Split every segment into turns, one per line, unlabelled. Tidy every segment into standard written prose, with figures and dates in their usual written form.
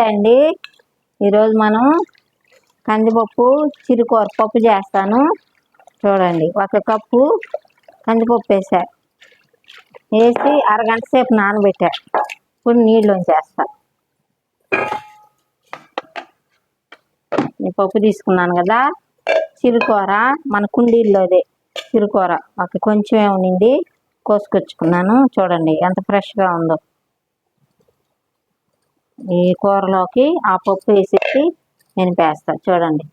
అండి ఈరోజు మనం కందిపప్పు చిరుకూర పప్పు చేస్తాను. చూడండి, 1 కప్పు కందిపప్పు వేసి అరగంట సేపు నానబెట్టా. ఇప్పుడు నీళ్ళు వంచేస్తా. ఈ పప్పు తీసుకున్నాను కదా, చిరుకూర మన కుండీల్లోదే చిరుకూర కొంచెమే ఉండింది, కోసుకొచ్చుకున్నాను. చూడండి ఎంత ఫ్రెష్గా ఉందో. ఈ కూరలోకి ఆ పప్పు వేసేసి ఎనిపేస్తా. చూడండి,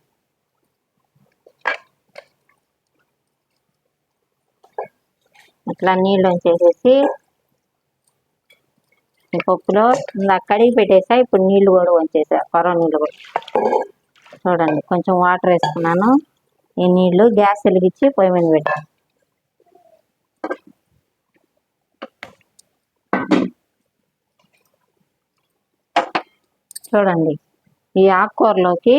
ఇట్లా నీళ్ళు వంచేసేసి ఈ పప్పులో కడిగి పెట్టేసా. ఇప్పుడు నీళ్ళు కూడా వంచేసా, కొరవ నీళ్ళు కూడా. చూడండి, కొంచెం వాటర్ వేసుకున్నాను. ఈ నీళ్ళు గ్యాస్ వెలిగించి పొయ్యి మీద పెట్టా. చూడండి, ఈ ఆకుకూరలోకి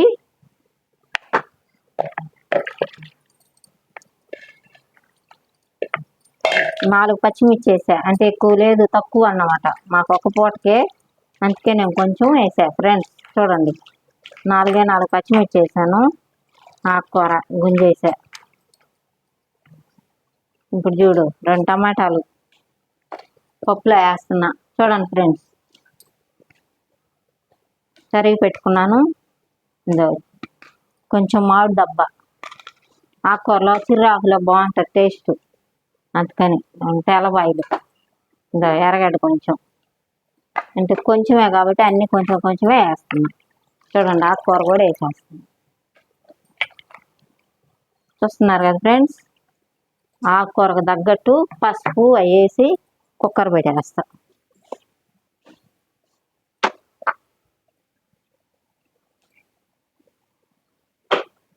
నాలుగు పచ్చిమిర్చి వేసా. అంటే ఎక్కువ లేదు, తక్కువ అన్నమాట. మాకు ఒక పూటకే, అందుకే నేను కొంచెం వేసా. ఫ్రెండ్స్ చూడండి, 4 పచ్చిమిర్చి వేసాను. ఆకుకూర గుంజేసా. ఇప్పుడు చూడు, 2 టమాటాలు పప్పులో వేస్తున్నా. చూడండి ఫ్రెండ్స్, తరిగి పెట్టుకున్నాను. ఇందో కొంచెం మామిడి దబ్బ. ఆకుకూరలో చిర్రాకులో బాగుంటుంది టేస్ట్, అందుకని తెల్లబాయలు. ఇందో ఎర్రగడ్డ కొంచెం, అంటే కొంచెమే కాబట్టి అన్నీ కొంచెం కొంచెమే వేస్తున్నా. చూడండి, ఆకుకూర కూడా వేసేస్తున్నా. చూస్తున్నారు కదా ఫ్రెండ్స్, ఆకుకూరకు తగ్గట్టు పసుపు వేసి కుక్కర్ పెట్టేస్తా.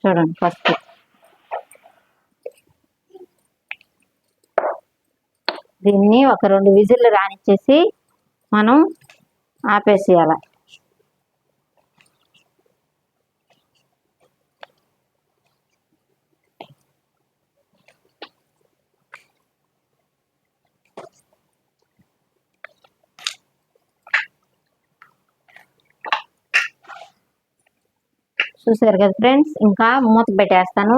చూడండి, పసుపు దీన్ని ఒక 2 విజిల్లు రానిచ్చేసి మనం ఆపేసేయాలి. చూసారు కదా ఫ్రెండ్స్, ఇంకా మూత పెట్టేస్తాను.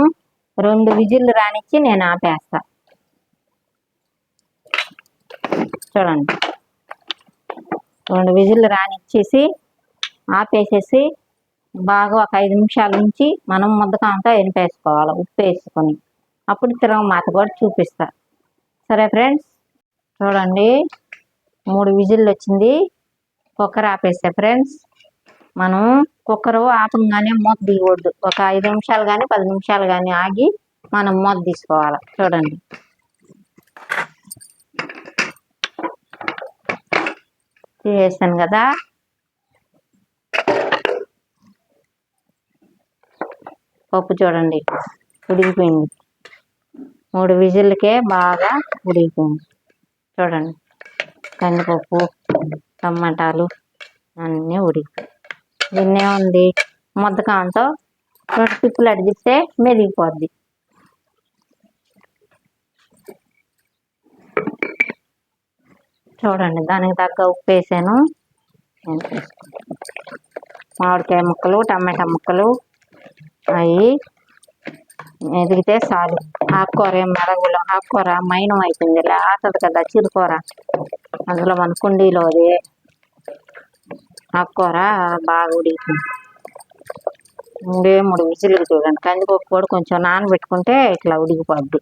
2 విజిల్లు రానిచ్చి నేను ఆపేస్తా. చూడండి, 2 విజిల్లు రానిచ్చేసి ఆపేసేసి బాగా ఒక 5 నిమిషాల నుంచి మనం ముద్దకంతా ఎనిపేసుకోవాలి ఉప్పు వేసుకొని. అప్పుడు తిరగమాత కూడా చూపిస్తా. సరే ఫ్రెండ్స్, చూడండి 3 విజిల్లు వచ్చింది. కుక్కర్ ఆపేస్తా. ఫ్రెండ్స్, మనం కుక్కర్ ఆపంగానే మూత తీయకూడదు. ఒక 5 నిమిషాలు కానీ 10 నిమిషాలు కానీ ఆగి మనం మూత తీసుకోవాలి. చూడండి, తీసేసాను కదా. పప్పు చూడండి ఉడికిపోయింది. 3 విజిల్కే బాగా ఉడికిపోయింది. చూడండి, కందిపప్పు టమాటాలు అన్నీ ఉడికిపోయి. దీన్నే ఉంది ముద్దకంతో 2 తిప్పులు అడిగితే మెదిగిపోద్ది. చూడండి, దానికి తగ్గ ఉప్పు వేసాను. మామిడికాయ ముక్కలు టమాటా ముక్కలు అవి ఎదిగితే చాలు. ఆకుకూర ఏం మెదగులో, ఆకుకూర మైనం అయిపోయింది. లేతది కదా చిరుకూర, అందులో మన కుండీలోది ఆకుకూర బాగా ఉడికింది. 3 విజిల్లు. చూడండి, కందిపప్పు కూడా కొంచెం నానబెట్టుకుంటే ఇట్లా ఉడికిపోద్ది.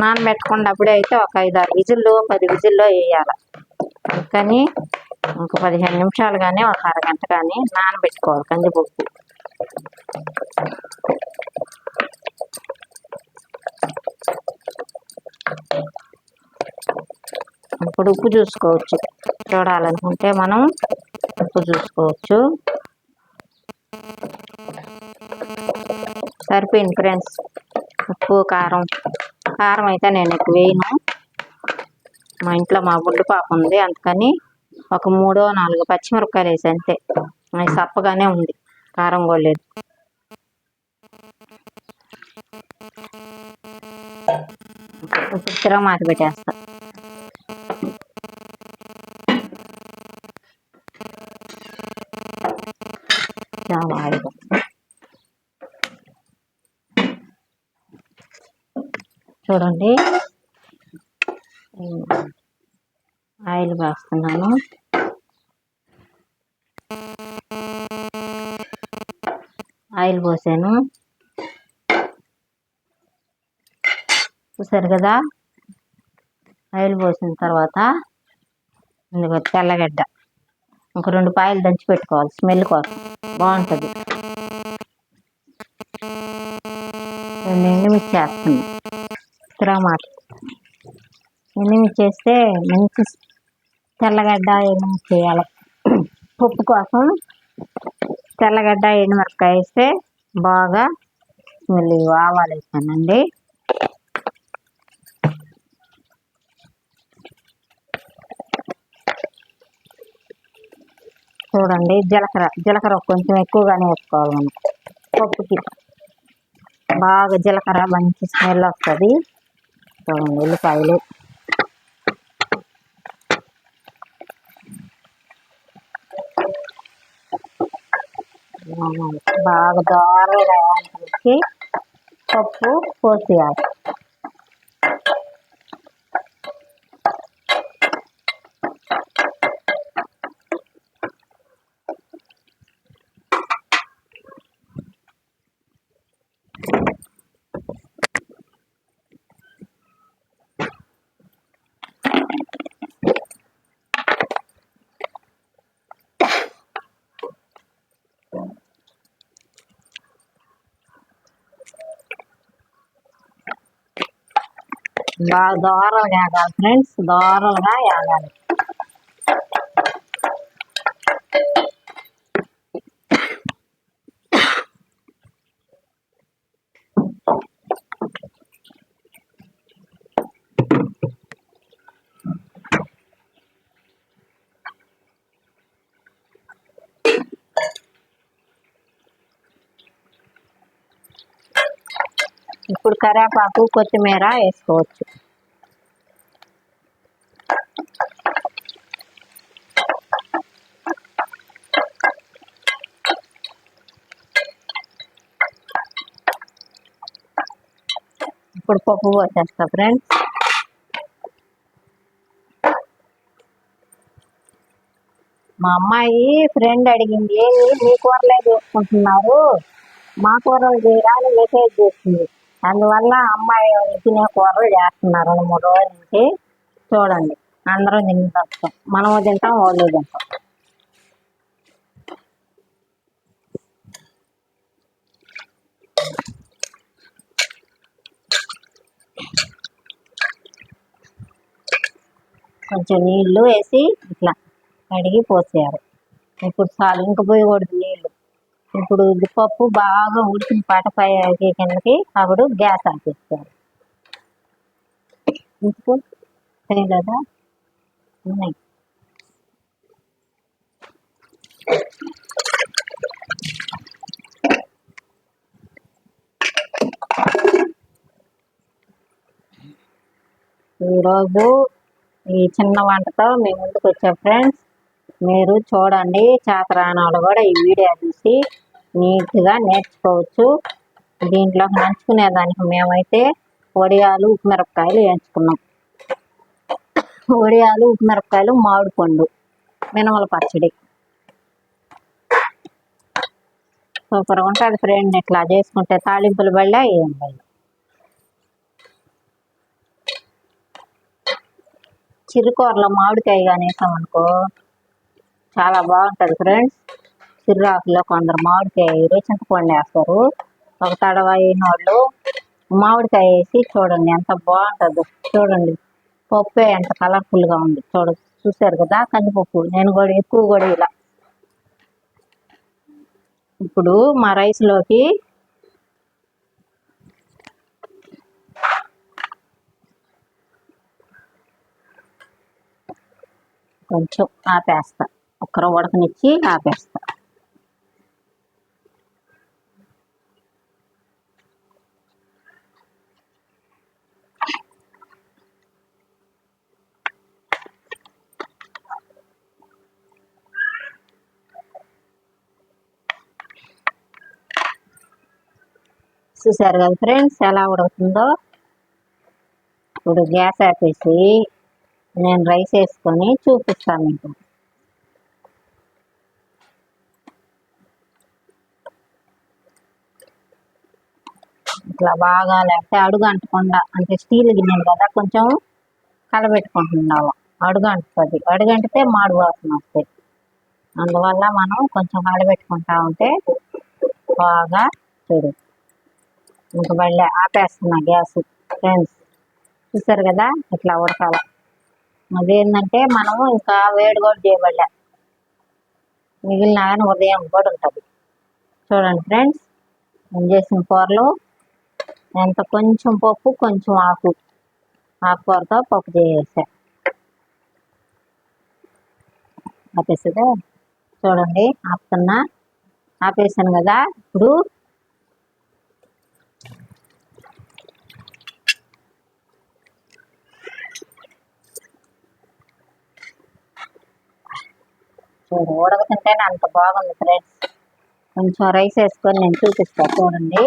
నానబెట్టకుండా అప్పుడే అయితే ఒక 5-6 విజిల్లు 10 విజిల్లో వేయాలి. కానీ ఒక 15 నిమిషాలు కానీ ఒక అరగంట కానీ నానబెట్టుకోవాలి కందిపప్పు. ఇప్పుడు ఉప్పు చూసుకోవచ్చు. చూడాలనుకుంటే మనం ఉప్పు చూసుకోవచ్చు. సరిపోయింది ఫ్రెండ్స్. ఉప్పు కారం అయితే నేను ఎక్కువ వేయను. మా ఇంట్లో మా బుడ్డు పాప ఉంది, అందుకని ఒక 3-4 పచ్చిమిరపకాయలు వేసి అంతే. అది సప్పగానే ఉంది, కారం కూడా లేదు. ఇప్పుడు తిరగమాత పెట్టేస్తా. చాలా ఆయిల్ చూడండి, ఆయిల్ వేస్తున్నాను. ఆయిల్ పోసాను, చూసారు కదా. ఆయిల్ పోసిన తర్వాత ఇందులో తెల్లగడ్డ ఒక 2 పాయలు దంచి పెట్టుకోవాలి, స్మెల్ కోసం బాగుంటుంది. 2 ఎండుమిర్చి వేస్తుంది, టమాట. ఎండుమిర్చి వేస్తే మంచి తెల్లగడ్డ ఎండుమిర్చి వేయాలి. పప్పు కోసం తెల్లగడ్డ ఎండుమిరపకాయ వేస్తే బాగా స్మెల్. ఆవాలు వేస్తానండి. చూడండి, జీలకర్ర కొంచెం ఎక్కువగానే వేసుకోవాలి మనం పప్పుకి. బాగా జీలకర్ర మంచి స్మెల్ వస్తుంది. చూడండి, ఉల్లిపాయలు బాగా దోరగా వేసి పప్పు పోసేయాలి. బాగా దోరలుగా వేగాలి ఫ్రెండ్స్, దోరలుగా వేగాలి. ఇప్పుడు కరివేపాకు కొత్తిమీర వేసుకోవచ్చు. ఇప్పుడు పప్పు పోసేస్తా ఫ్రెండ్స్. మా అమ్మాయి ఫ్రెండ్ అడిగింది, ఏమి మీ కూరలే చేసుకుంటున్నారు, మా కూరలు చేయరా అని మెసేజ్ చేసింది. అందువల్ల అమ్మాయి తినే కూరలు చేస్తున్నారు 2-3 రోజుల నుంచి. చూడండి, అందరం తింటాం, మనము తింటాం, వాళ్ళు తింటాం. కొంచెం నీళ్లు వేసి ఇట్లా కడిగి పోసేయాలి. ఇప్పుడు చాలు, ఇంక పోయకూడదు నీళ్ళు. ఇప్పుడు పప్పు బాగా ఉడికిన పాటపై కిందకి అప్పుడు గ్యాస్ ఆపేస్తారు. ఇంకో కదా ఉన్నాయి. ఈరోజు ఈ చిన్న వంటతో మీ ముందుకు వచ్చా ఫ్రెండ్స్. మీరు చూడండి, చేతరాని వాళ్ళు కూడా ఈ వీడియో చూసి నీట్గా నేర్చుకోవచ్చు. దీంట్లో నంచుకునేదానికి మేమైతే వడియాలు ఉప్పు మిరపకాయలు వేయించుకున్నాం. వడియాలు ఉప్పు మిరపకాయలు మామిడి పండు మినమల పచ్చడి సూపర్గా ఉంటుంది ఫ్రెండ్. ఇట్లా చేసుకుంటే తాలింపులు బళ్ళ ఏం బళ్ళ. చిరుకూరలో మామిడికాయ కానీ వేసామనుకో చాలా బాగుంటుంది ఫ్రెండ్స్. చిర్రాకులో కొందరు మామిడికాయ చింతపండు వేస్తారు. ఒక తడవ అయిన వాళ్ళు మామిడికాయ వేసి చూడండి ఎంత బాగుంటుందో. చూడండి, పప్పు ఎంత కలర్ఫుల్గా ఉంది. చూసారు కదా, కందిపప్పు నేను కూడా ఎక్కువ కూడా ఇలా. ఇప్పుడు మా రైస్లోకి కొంచెం ఆపేస్తా, ఒక్కరో ఉడకనిచ్చి ఆపేస్తా. చూసారు కదా ఫ్రెండ్స్ ఎలా ఉడుకుతుందో. ఇప్పుడు గ్యాస్ ఆపేసి నేను రైస్ వేసుకొని చూపిస్తాను మీకు. ఇట్లా బాగా లేకపోతే అడుగు అంటకుండా, అంటే స్టీల్ గిన్నెలు కదా, కొంచెం కలబెట్టుకుంటున్నాము. అడుగు అంటుతుంది, అడుగు అంటితే మాడు వాసన వస్తాయి. అందువల్ల మనం కొంచెం కలబెట్టుకుంటా ఉంటే బాగా చూడు. ఇంక మళ్ళీ ఆపేస్తున్నా గ్యాస్ ఫ్రెండ్స్. చూసారు కదా ఇట్లా ఉడకాల. అదేంటంటే మనము ఇంకా వేడి కూడా చేయబడలే, మిగిలిన కానీ ఉదయం కూడా ఉంటుంది. చూడండి ఫ్రెండ్స్, నేను చేసిన కూరలు ఎంత కొంచెం పప్పు కొంచెం ఆకుకూరతో పప్పు చేసా. ఆపేసేదే చూడండి, ఆపేసాను కదా. ఇప్పుడు చూడు ఉడకతుంటేనే అంత బాగుంది ఫ్రెండ్స్. కొంచెం రైస్ వేసుకొని నేను చూపిస్తాను చూడండి.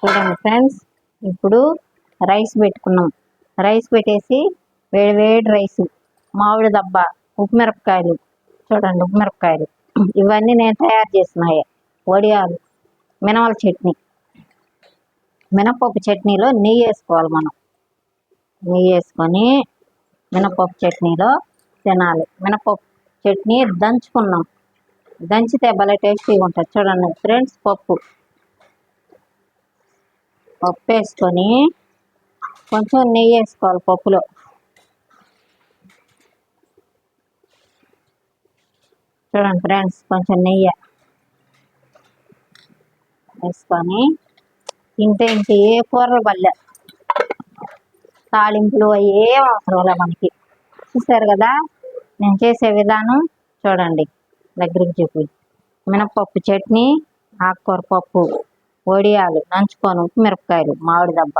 చూడండి ఫ్రెండ్స్, ఇప్పుడు రైస్ పెట్టుకున్నాం. రైస్ పెట్టేసి వేడి వేడి రైస్, మామిడి దబ్బ, ఉప్పు మిరపకాయలు, చూడండి ఉప్పు మిరపకాయలు, ఇవన్నీ నేను తయారు చేసినాయి. వడియాలు, మినవల చట్నీ, మినపప్పు చట్నీలో నెయ్యి వేసుకోవాలి మనం. నెయ్యి వేసుకొని మినపప్పు చట్నీలో తినాలి. మినపప్పు చట్నీ దంచుకున్నాం, దంచితే భలే టేస్టీగా ఉంటుంది. చూడండి ఫ్రెండ్స్, పప్పు వేసుకొని కొంచెం నెయ్యి వేసుకోవాలి పప్పులో. చూడండి ఫ్రెండ్స్, కొంచెం నెయ్యి వేసుకొని తింటే ఇంక ఏ కూరలు పల్లె, తాలింపులు ఏం అవసరం లే మనకి. చూసారు కదా నేను చేసే విధానం, చూడండి దగ్గరికి చూపి. మినపప్పు చట్నీ, ఆకుకూర పప్పు, వడియాలు నంచుకొని, ఉప్పు మిరపకాయలు, మామిడి దబ్బ.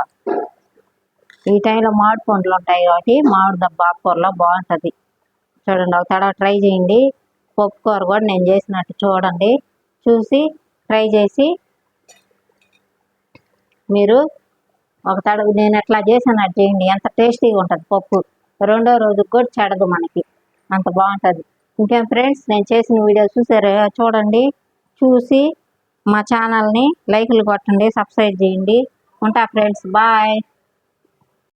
ఈ టైంలో మామిడి పండ్లు ఉంటాయి కాబట్టి మామిడి దబ్బ ఆకుకూరలో బాగుంటుంది. చూడండి ఒక తడ ట్రై చేయండి. పప్పు కూర కూడా నేను చేసినట్టు చూడండి, చూసి ట్రై చేసి మీరు ఒక తడుగు నేను ఎట్లా చేసినట్టు చేయండి. ఎంత టేస్టీగా ఉంటుంది పప్పు. రెండో రోజుకి కూడా చెడదు మనకి, అంత బాగుంటుంది. ఇంకేం ఫ్రెండ్స్, నేను చేసిన వీడియో చూసారు చూడండి. చూసి మా ఛానల్ని లైకులు కొట్టండి, సబ్స్క్రైబ్ చేయండి. ఉంటా ఫ్రెండ్స్, బాయ్.